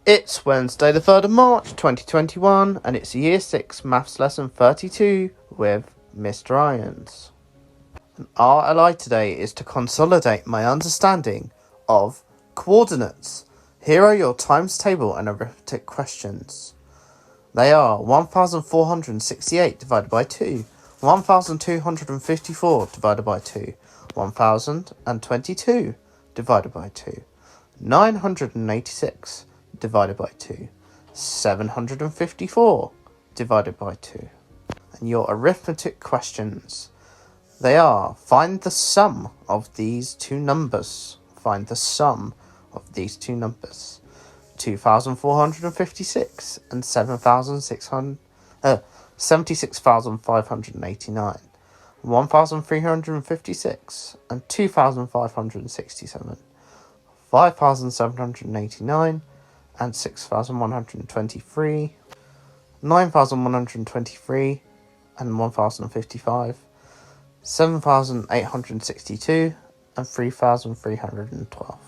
It's Wednesday the 3rd of March 2021 and it's Year 6 Maths Lesson 32 with Mr. Irons. And our ally today is to consolidate my understanding of coordinates. Here are your times table and arithmetic questions. They are 1468 divided by 2, 1254 divided by 2, 1022 divided by 2, 986 divided by 2, 754 divided by 2. And your arithmetic questions, they are: find the sum of these two numbers. Find the sum of these two numbers. 2,456 and 76,589. 1,356 and 2,567. 5,789 and 6,123, 9,123 and 1,055, 7,862 and 3,312.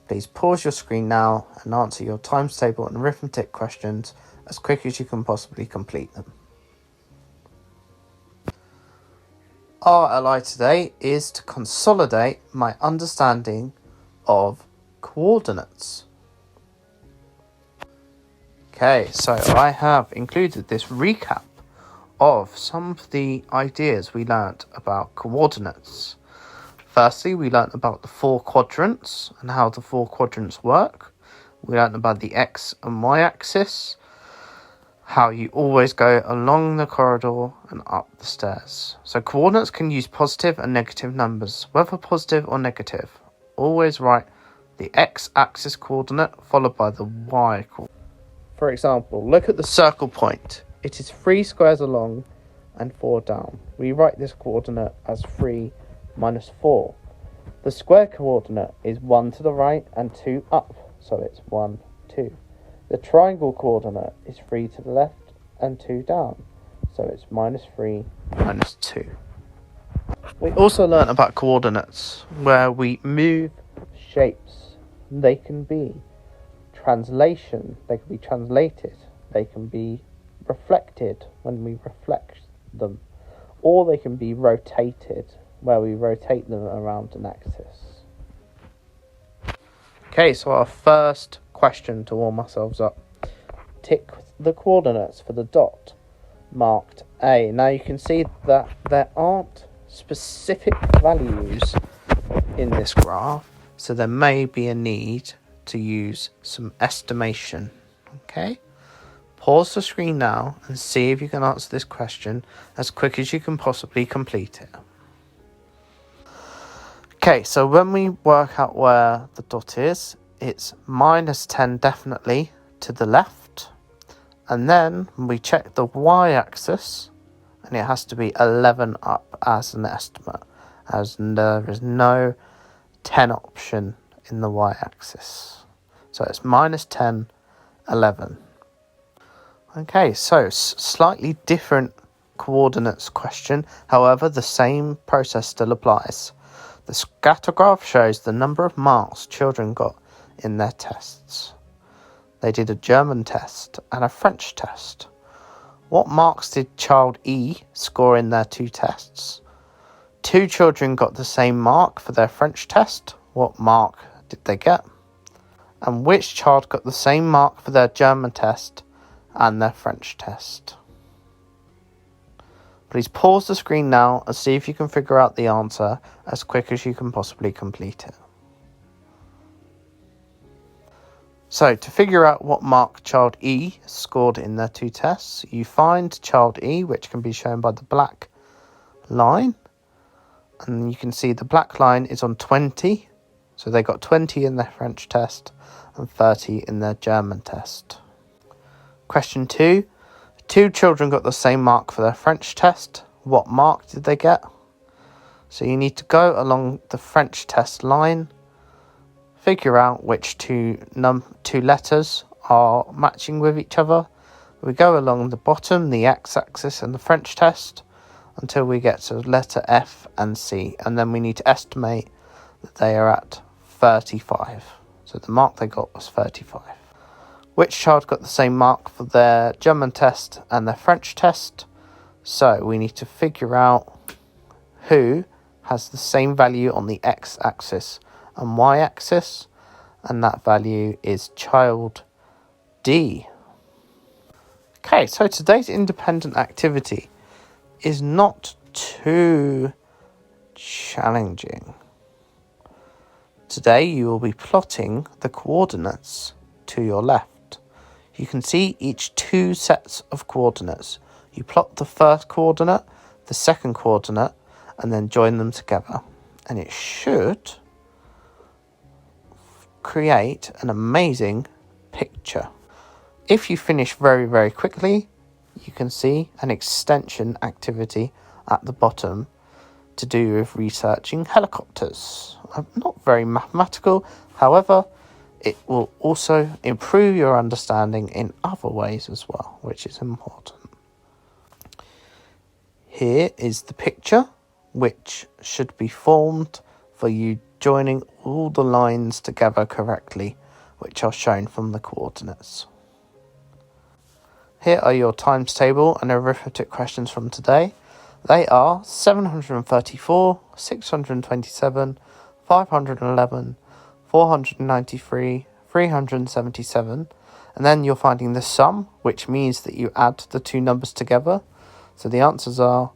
Please pause your screen now and answer your times table and arithmetic questions as quick as you can possibly complete them. Our ally today is to consolidate my understanding of coordinates. Okay, so I have included this recap of some of the ideas we learnt about coordinates. Firstly, we learnt about the four quadrants and how the four quadrants work. We learnt about the x and y axis, how you always go along the corridor and up the stairs. So coordinates can use positive and negative numbers, whether positive or negative. Always write the x-axis coordinate followed by the y coordinate. For example, look at the circle point. It is 3 squares along and 4 down. We write this coordinate as 3 minus 4. The square coordinate is 1 to the right and 2 up, so it's 1, 2. The triangle coordinate is 3 to the left and 2 down, so it's minus 3, minus 2. We also learnt about coordinates, where we move shapes. They can be translation, they can be translated, they can be reflected when we reflect them, or they can be rotated, where we rotate them around an axis. Okay, so our first question to warm ourselves up. Tick the coordinates for the dot marked A. Now you can see that there aren't specific values in this graph, so there may be a need to use some estimation. Okay, pause the screen now and see if you can answer this question as quick as you can possibly complete it. Okay, so when we work out where the dot is, it's minus 10 definitely to the left, and then we check the y-axis and it has to be 11 up as an estimate, as there is no 10 option in the y-axis. So it's minus 10, 11. Okay, so slightly different coordinates question. However, the same process still applies. The scatter graph shows the number of marks children got in their tests. They did a German test and a French test. What marks did child E score in their two tests? 2 children got the same mark for their French test. What mark did they get? And which child got the same mark for their German test and their French test? Please pause the screen now and see if you can figure out the answer as quick as you can possibly complete it. So, to figure out what mark child E scored in their two tests, you find child E, which can be shown by the black line. And you can see the black line is on 20. So they got 20 in their French test and 30 in their German test. Question 2. 2 children got the same mark for their French test. What mark did they get? So you need to go along the French test line, figure out which two letters are matching with each other. We go along the bottom, the x-axis and the French test, until we get to letter F and C, and then we need to estimate that they are at 35. So the mark they got was 35. which child got the same mark for their German test and their French test. So we need to figure out who has the same value on the x-axis and y-axis, and that value is child D. Okay, so today's independent activity is not too challenging. Today you will be plotting the coordinates to your left. You can see each two sets of coordinates. You plot the first coordinate, the second coordinate, and then join them together. And it should create an amazing picture. If you finish very, very quickly, you can see an extension activity at the bottom to do with researching helicopters. Not very mathematical, however, it will also improve your understanding in other ways as well, which is important. Here is the picture, which should be formed for you joining all the lines together correctly, which are shown from the coordinates. Here are your times table and arithmetic questions from today. They are 734, 627, 511, 493, 377, and then you're finding the sum, which means that you add the two numbers together. So the answers are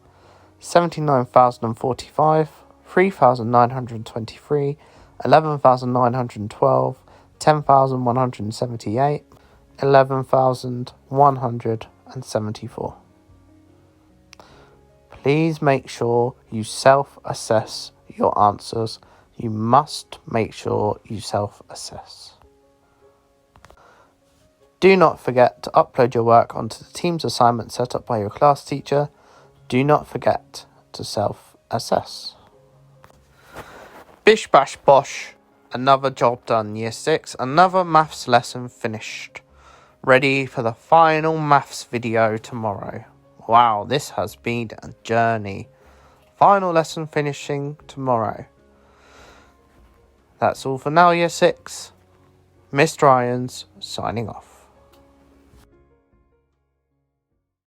79,045, 3,923, 11,912, 10,178, 11,174. Please make sure you self-assess your answers. You must make sure you self-assess. Do not forget to upload your work onto the Teams assignment set up by your class teacher. Do not forget to self-assess. Bish bash bosh, another job done, Year 6, another maths lesson finished. Ready for the final maths video tomorrow. Wow, this has been a journey. Final lesson finishing tomorrow. That's all for now, Year 6. Mr. Irons signing off.